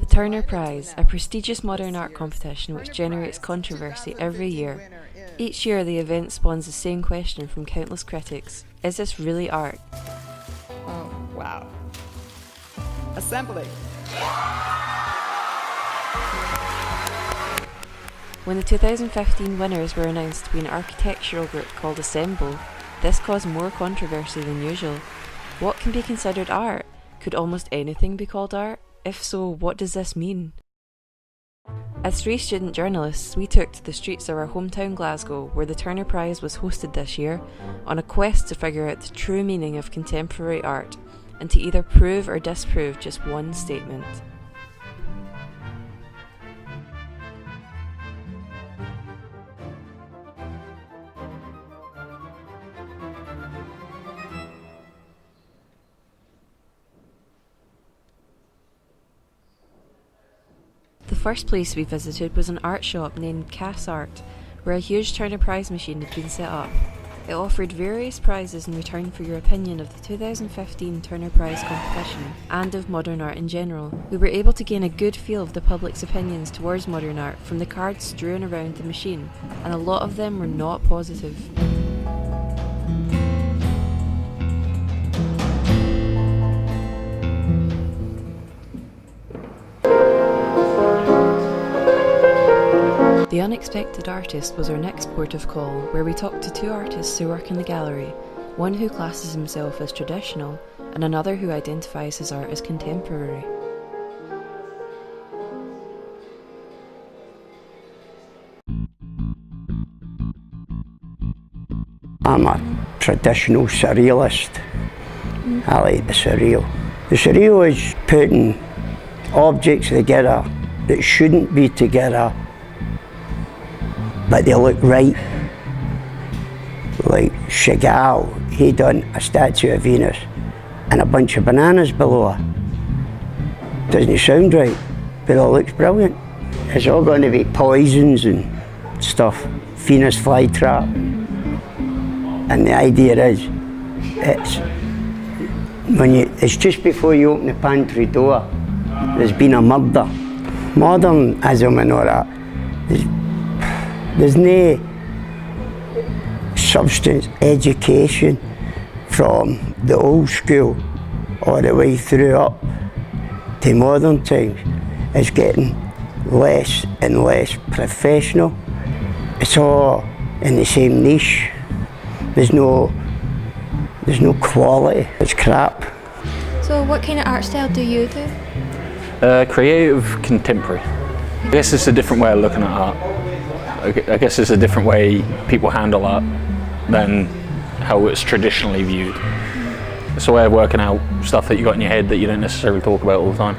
The Turner Prize, a prestigious modern art competition which generates controversy every year. Each year the event spawns the same question from countless critics: is this really art? Oh, wow. Assembly! When the 2015 winners were announced to be an architectural group called Assemble, this caused more controversy than usual. What can be considered art? Could almost anything be called art? If so, what does this mean? As 3 student journalists, we took to the streets of our hometown Glasgow, where the Turner Prize was hosted this year, on a quest to figure out the true meaning of contemporary art, and to either prove or disprove just one statement. The first place we visited was an art shop named Cass Art, where a huge Turner Prize machine had been set up. It offered various prizes in return for your opinion of the 2015 Turner Prize competition, and of modern art in general. We were able to gain a good feel of the public's opinions towards modern art from the cards strewn around the machine, and a lot of them were not positive. The Unexpected Artist was our next port of call, where we talked to 2 artists who work in the gallery, one who classes himself as traditional, and another who identifies his art as contemporary. I'm a traditional surrealist. I like the surreal. The surreal is putting objects together that shouldn't be together, but they look right. Like Chagall, he done a statue of Venus and a bunch of bananas below her. Doesn't sound right, but it looks brilliant. It's all going to be poisons and stuff, Venus flytrap. And the idea is, it's just before you open the pantry door, there's been a murder. Modernism and all that, there's no substance education from the old school all the way through up to modern times. It's getting less and less professional. It's all in the same niche. There's no quality. It's crap. So what kind of art style do you do? Creative contemporary. I guess it's a different way of looking at art. I guess it's a different way people handle art than how it's traditionally viewed. It's a way of working out stuff that you got in your head that you don't necessarily talk about all the time.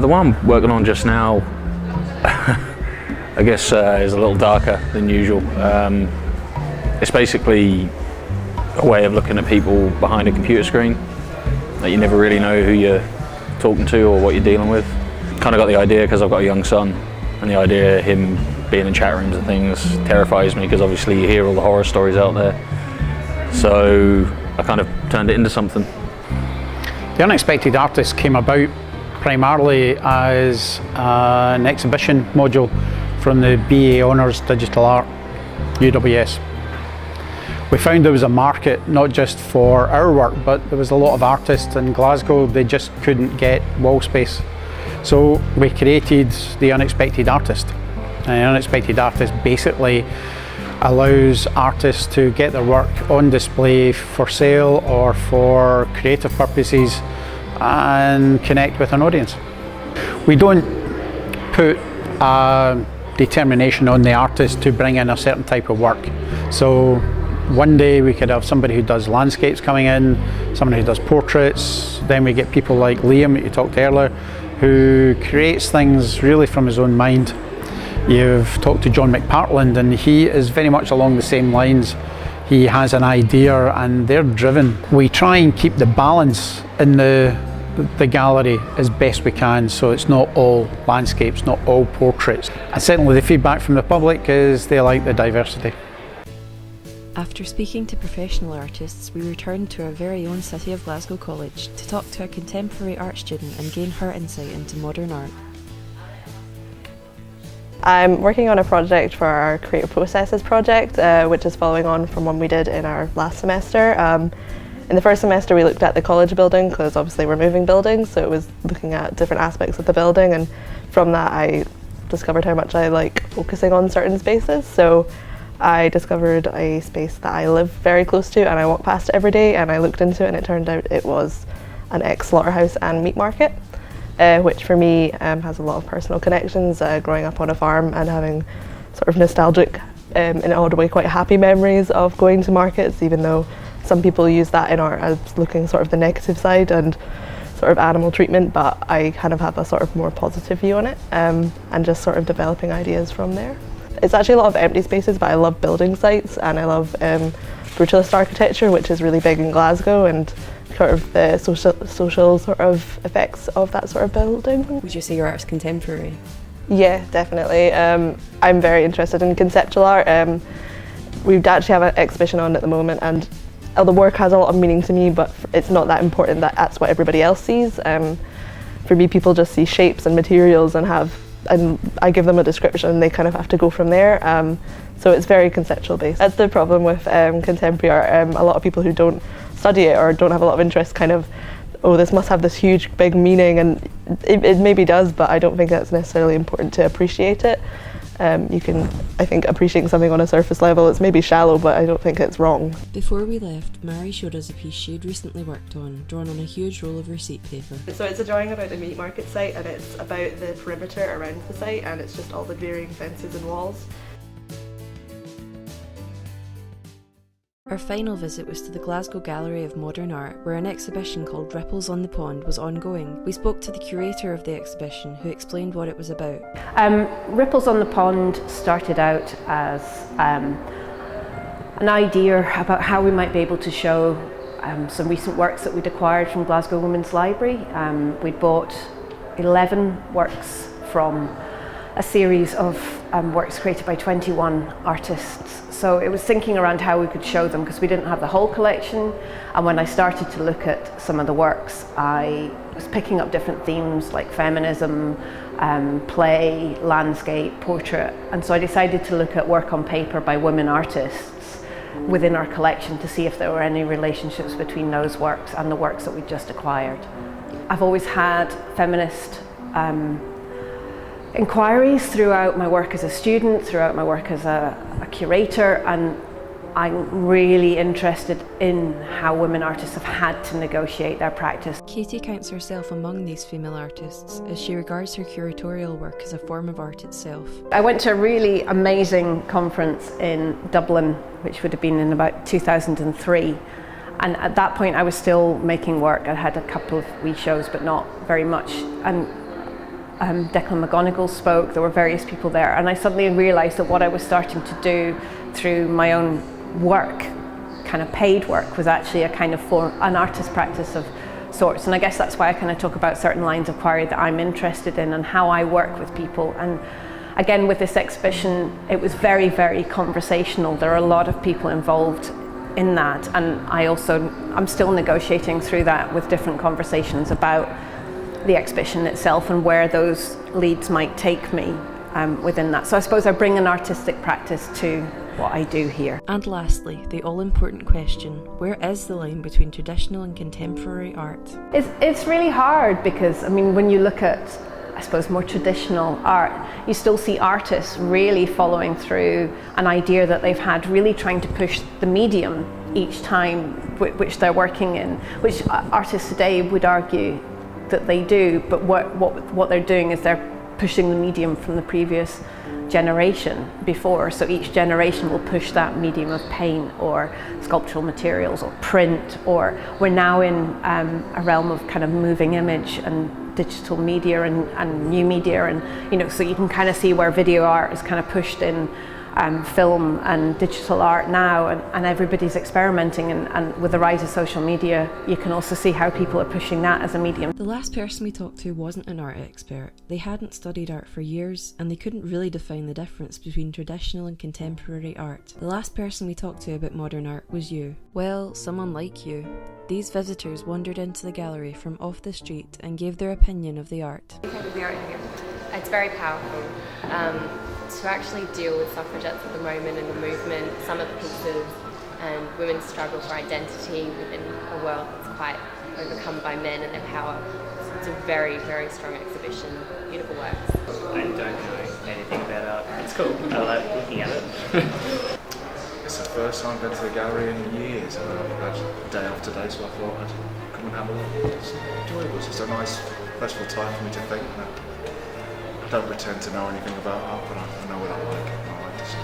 The one I'm working on just now, I guess is a little darker than usual. It's basically a way of looking at people behind a computer screen that you never really know who you're talking to or what you're dealing with. Kind of got the idea because I've got a young son, and the idea of him being in chat rooms and things terrifies me because obviously you hear all the horror stories out there. So I kind of turned it into something. The Unexpected Artist came about primarily as an exhibition module from the BA Honours Digital Art, UWS. We found there was a market not just for our work, but there was a lot of artists in Glasgow, they just couldn't get wall space. So we created the Unexpected Artist. And the Unexpected Artist basically allows artists to get their work on display for sale or for creative purposes and connect with an audience. We don't put a determination on the artist to bring in a certain type of work. So one day we could have somebody who does landscapes coming in, somebody who does portraits, then we get people like Liam that you talked earlier, who creates things really from his own mind. You've talked to John McPartland and he is very much along the same lines. He has an idea and they're driven. We try and keep the balance in the gallery as best we can, so it's not all landscapes, not all portraits. And certainly the feedback from the public is they like the diversity. After speaking to professional artists, we returned to our very own City of Glasgow College to talk to a contemporary art student and gain her insight into modern art. I'm working on a project for our Creative Processes project, which is following on from one we did in our last semester. In the first semester we looked at the college building because obviously we're moving buildings, so it was looking at different aspects of the building, and from that I discovered how much I like focusing on certain spaces. So I discovered a space that I live very close to and I walk past it every day, and I looked into it and it turned out it was an ex-slaughterhouse and meat market, which for me has a lot of personal connections, growing up on a farm and having sort of nostalgic, in an odd way, quite happy memories of going to markets, even though some people use that in art as looking sort of the negative side and sort of animal treatment, but I kind of have a sort of more positive view on it, and just sort of developing ideas from there. It's actually a lot of empty spaces, but I love building sites and I love brutalist architecture, which is really big in Glasgow, and sort of the social sort of effects of that sort of building. Would you say your art's contemporary? Yeah, definitely. I'm very interested in conceptual art. We actually have an exhibition on at the moment, and the work has a lot of meaning to me, but it's not that important that that's what everybody else sees. For me, people just see shapes and materials and I give them a description and they kind of have to go from there. So it's very conceptual based. That's the problem with contemporary art. A lot of people who don't study it or don't have a lot of interest kind of, oh, this must have this huge big meaning, and it maybe does, but I don't think that's necessarily important to appreciate it. You can, I think, appreciating something on a surface level, it's maybe shallow, but I don't think it's wrong. Before we left, Mary showed us a piece she had recently worked on, drawn on a huge roll of receipt paper. So it's a drawing about the meat market site, and it's about the perimeter around the site, and it's just all the varying fences and walls. Our final visit was to the Glasgow Gallery of Modern Art, where an exhibition called Ripples on the Pond was ongoing. We spoke to the curator of the exhibition, who explained what it was about. Ripples on the Pond started out as an idea about how we might be able to show some recent works that we'd acquired from Glasgow Women's Library. We'd bought 11 works from a series of works created by 21 artists. So it was thinking around how we could show them, because we didn't have the whole collection. And when I started to look at some of the works, I was picking up different themes like feminism, play, landscape, portrait. And so I decided to look at work on paper by women artists within our collection to see if there were any relationships between those works and the works that we just acquired. I've always had feminist inquiries throughout my work as a student, throughout my work as a curator, and I'm really interested in how women artists have had to negotiate their practice. Katie counts herself among these female artists, as she regards her curatorial work as a form of art itself. I went to a really amazing conference in Dublin, which would have been in about 2003. And at that point I was still making work. I had a couple of wee shows, but not very much. And Declan McGonigal spoke, there were various people there, and I suddenly realised that what I was starting to do through my own work, kind of paid work, was actually a kind of form, an artist practice of sorts. And I guess that's why I kind of talk about certain lines of query that I'm interested in and how I work with people. And again, with this exhibition, it was very, very conversational. There are a lot of people involved in that, and I'm still negotiating through that with different conversations about the exhibition itself and where those leads might take me within that. So I suppose I bring an artistic practice to what I do here. And lastly, the all-important question, where is the line between traditional and contemporary art? It's really hard because, I mean, when you look at, I suppose, more traditional art, you still see artists really following through an idea that they've had, really trying to push the medium each time which they're working in, which artists today would argue that they do, but what they're doing is they're pushing the medium from the previous generation before. So each generation will push that medium of paint or sculptural materials or print, or we're now in a realm of kind of moving image and digital media and new media, and so you can kind of see where video art is kind of pushed in film and digital art now, and everybody's experimenting, and with the rise of social media you can also see how people are pushing that as a medium. The last person we talked to wasn't an art expert. They hadn't studied art for years, and they couldn't really define the difference between traditional and contemporary art. The last person we talked to about modern art was you. Well, someone like you. These visitors wandered into the gallery from off the street and gave their opinion of the art. The art here, it's very powerful. To actually deal with suffragettes at the moment and the movement, some of the pieces, and women's struggle for identity within a world that's quite overcome by men and their power. It's a very, very strong exhibition, beautiful works. I don't know anything about art. It's cool. I like looking at it. It's the first time I've been to the gallery in years, and I've had a day off today, so I thought I'd come and have a look. It's enjoyable. It's just a nice, restful time for me to think. I don't pretend to know anything about art, but I know what I like. I like to see.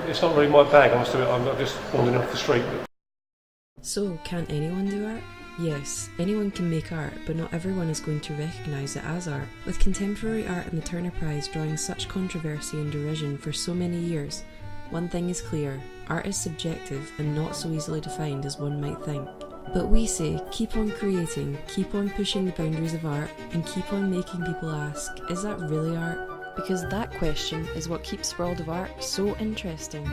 It's not really my bag, I must admit. I'm not just wandering off the street. So, can anyone do art? Yes, anyone can make art, but not everyone is going to recognise it as art. With contemporary art and the Turner Prize drawing such controversy and derision for so many years, one thing is clear: art is subjective and not so easily defined as one might think. But we say, keep on creating, keep on pushing the boundaries of art, and keep on making people ask, is that really art? Because that question is what keeps World of Art so interesting.